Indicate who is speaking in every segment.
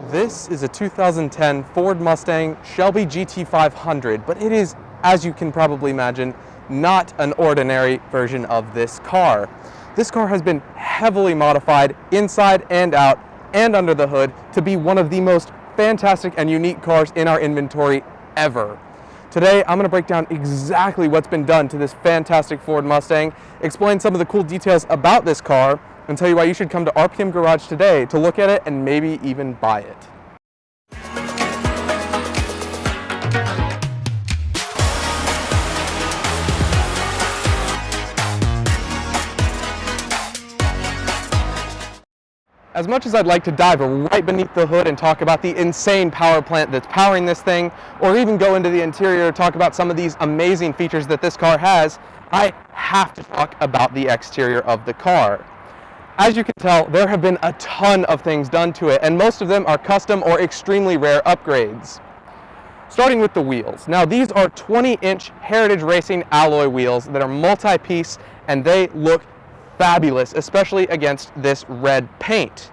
Speaker 1: This is a 2010 Ford Mustang Shelby GT500, but it is, as you can probably imagine, not an ordinary version of this car. This car has been heavily modified inside and out and under the hood to be one of the most fantastic and unique cars in our inventory ever. Today, I'm going to break down exactly what's been done to this fantastic Ford Mustang, explain some of the cool details about this car, and tell you why you should come to RPM Garage today to look at it and maybe even buy it. As much as I'd like to dive right beneath the hood and talk about the insane power plant that's powering this thing, or even go into the interior and talk about some of these amazing features that this car has, I have to talk about the exterior of the car. As you can tell, there have been a ton of things done to it, and most of them are custom or extremely rare upgrades. Starting with the wheels. Now, these are 20-inch Heritage Racing alloy wheels that are multi-piece, and they look fabulous, especially against this red paint.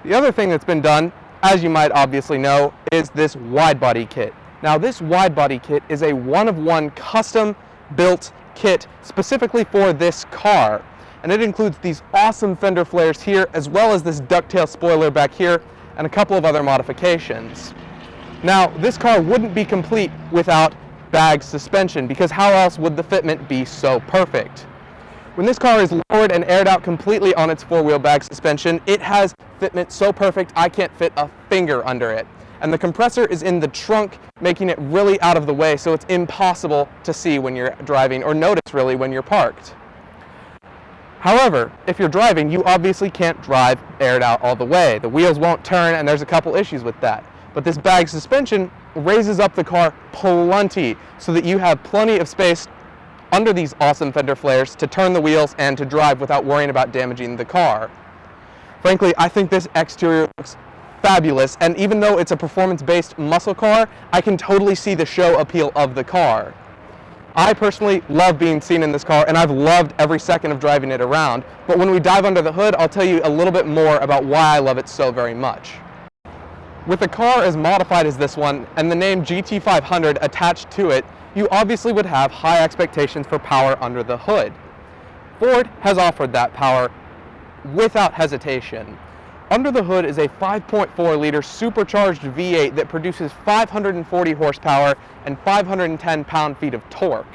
Speaker 1: The other thing that's been done, as you might obviously know, is this widebody kit. Now, this widebody kit is a one-of-one custom-built kit specifically for this car. And it includes these awesome fender flares here, as well as this ducktail spoiler back here, and a couple of other modifications. Now, this car wouldn't be complete without bag suspension, because how else would the fitment be so perfect? When this car is lowered and aired out completely on its four-wheel bag suspension, it has fitment so perfect I can't fit a finger under it. And the compressor is in the trunk, making it really out of the way, so it's impossible to see when you're driving, or notice really when you're parked. However, if you're driving, you obviously can't drive aired out all the way. The wheels won't turn, and there's a couple issues with that. But this bag suspension raises up the car plenty, so that you have plenty of space under these awesome fender flares to turn the wheels and to drive without worrying about damaging the car. Frankly, I think this exterior looks fabulous, and even though it's a performance-based muscle car, I can totally see the show appeal of the car. I personally love being seen in this car, and I've loved every second of driving it around, but when we dive under the hood, I'll tell you a little bit more about why I love it so very much. With a car as modified as this one, and the name GT500 attached to it, you obviously would have high expectations for power under the hood. Ford has offered that power without hesitation. Under the hood is a 5.4-liter supercharged V8 that produces 540 horsepower and 510 pound-feet of torque.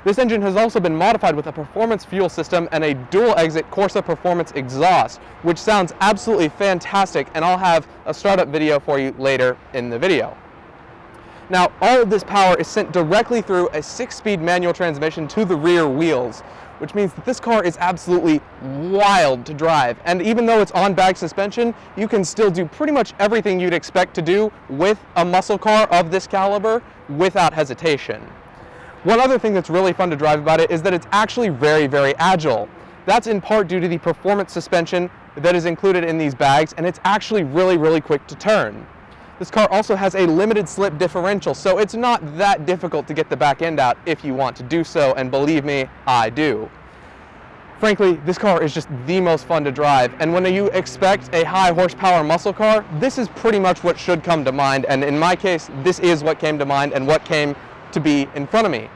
Speaker 1: This engine has also been modified with a performance fuel system and a dual-exit Corsa Performance exhaust, which sounds absolutely fantastic, and I'll have a startup video for you later in the video. Now, all of this power is sent directly through a 6-speed manual transmission to the rear wheels, which means that this car is absolutely wild to drive. And even though it's on bag suspension, you can still do pretty much everything you'd expect to do with a muscle car of this caliber without hesitation. One other thing that's really fun to drive about it is that it's actually very, very agile. That's in part due to the performance suspension that is included in these bags, and it's actually really, really quick to turn. This car also has a limited slip differential, so it's not that difficult to get the back end out if you want to do so, and believe me, I do. Frankly, this car is just the most fun to drive, and when you expect a high horsepower muscle car, this is pretty much what should come to mind, and in my case, this is what came to mind and what came to be in front of me.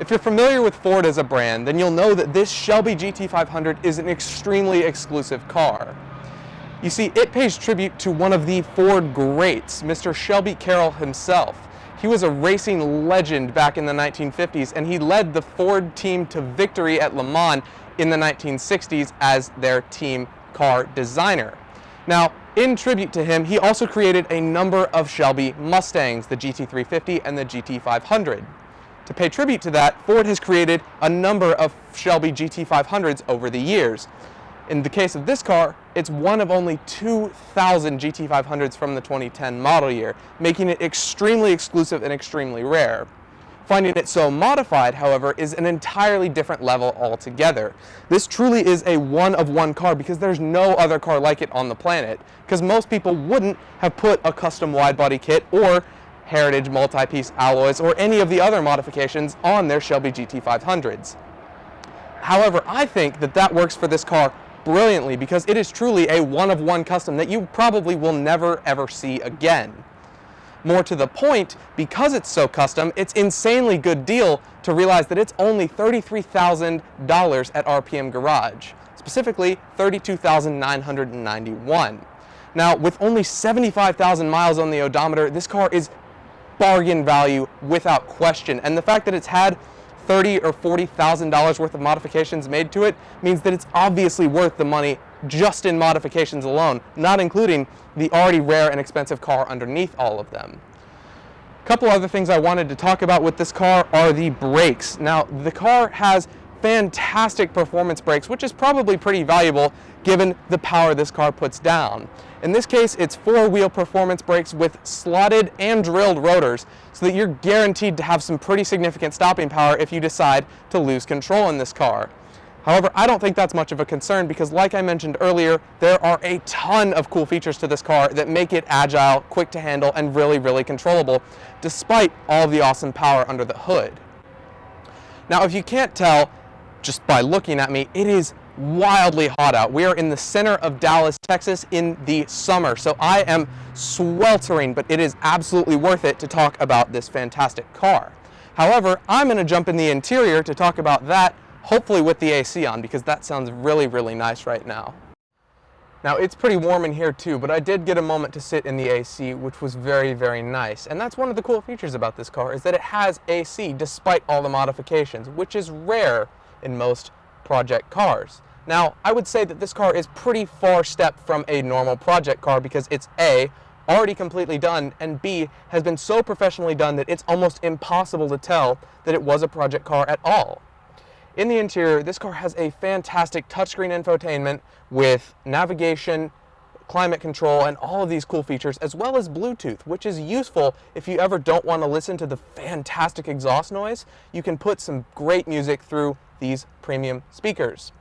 Speaker 1: If you're familiar with Ford as a brand, then you'll know that this Shelby GT500 is an extremely exclusive car. You see, it pays tribute to one of the Ford greats, Mr. Shelby Carroll himself. He was a racing legend back in the 1950s, and he led the Ford team to victory at Le Mans in the 1960s as their team car designer. Now, in tribute to him, he also created a number of Shelby Mustangs, the GT350 and the GT500. To pay tribute to that, Ford has created a number of Shelby GT500s over the years. In the case of this car, it's one of only 2,000 GT500s from the 2010 model year, making it extremely exclusive and extremely rare. Finding it so modified, however, is an entirely different level altogether. This truly is a one-of-one car because there's no other car like it on the planet, because most people wouldn't have put a custom wide-body kit or Heritage multi-piece alloys or any of the other modifications on their Shelby GT500s. However, I think that that works for this car brilliantly because it is truly a one-of-one custom that you probably will never ever see again. More to the point, because it's so custom, it's insanely good deal to realize that it's only $33,000 at RPM Garage, specifically $32,991. Now, with only 75,000 miles on the odometer, this car is bargain value without question, and the fact that it's had $30,000 or $40,000 worth of modifications made to it means that it's obviously worth the money just in modifications alone, not including the already rare and expensive car underneath all of them. A couple other things I wanted to talk about with this car are the brakes. Now, the car has fantastic performance brakes, which is probably pretty valuable given the power this car puts down. In this case, it's four-wheel performance brakes with slotted and drilled rotors, so that you're guaranteed to have some pretty significant stopping power if you decide to lose control in this car. However, I don't think that's much of a concern because, like I mentioned earlier, there are a ton of cool features to this car that make it agile, quick to handle, and really, really controllable, despite all the awesome power under the hood. Now, if you can't tell just by looking at me, it is wildly hot out. We are in the center of Dallas, Texas in the summer, so I am sweltering, but it is absolutely worth it to talk about this fantastic car. However, I'm going to jump in the interior to talk about that, hopefully with the AC on, because that sounds really, really nice right now. Now, it's pretty warm in here too, but I did get a moment to sit in the AC, which was very, very nice. And that's one of the cool features about this car, is that it has AC despite all the modifications, which is rare in most project cars. Now, I would say that this car is pretty far step from a normal project car because it's A, already completely done, and B, has been so professionally done that it's almost impossible to tell that it was a project car at all. In the interior, this car has a fantastic touchscreen infotainment with navigation, climate control, and all of these cool features, as well as Bluetooth, which is useful if you ever don't want to listen to the fantastic exhaust noise. You can put some great music through these premium speakers.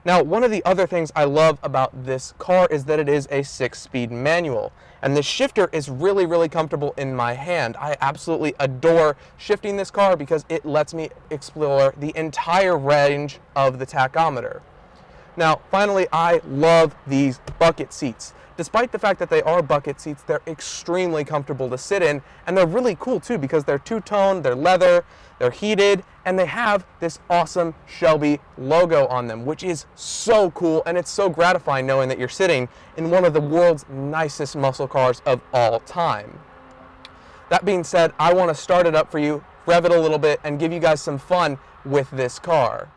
Speaker 1: Now, one of the other things I love about this car is that it is a 6-speed manual, and the shifter is really, really comfortable in my hand. I absolutely adore shifting this car because it lets me explore the entire range of the tachometer. Now, finally, I love these bucket seats. Despite the fact that they are bucket seats, they're extremely comfortable to sit in, and they're really cool too because they're two-tone, they're leather, they're heated, and they have this awesome Shelby logo on them, which is so cool, and it's so gratifying knowing that you're sitting in one of the world's nicest muscle cars of all time. That being said, I want to start it up for you, rev it a little bit, and give you guys some fun with this car.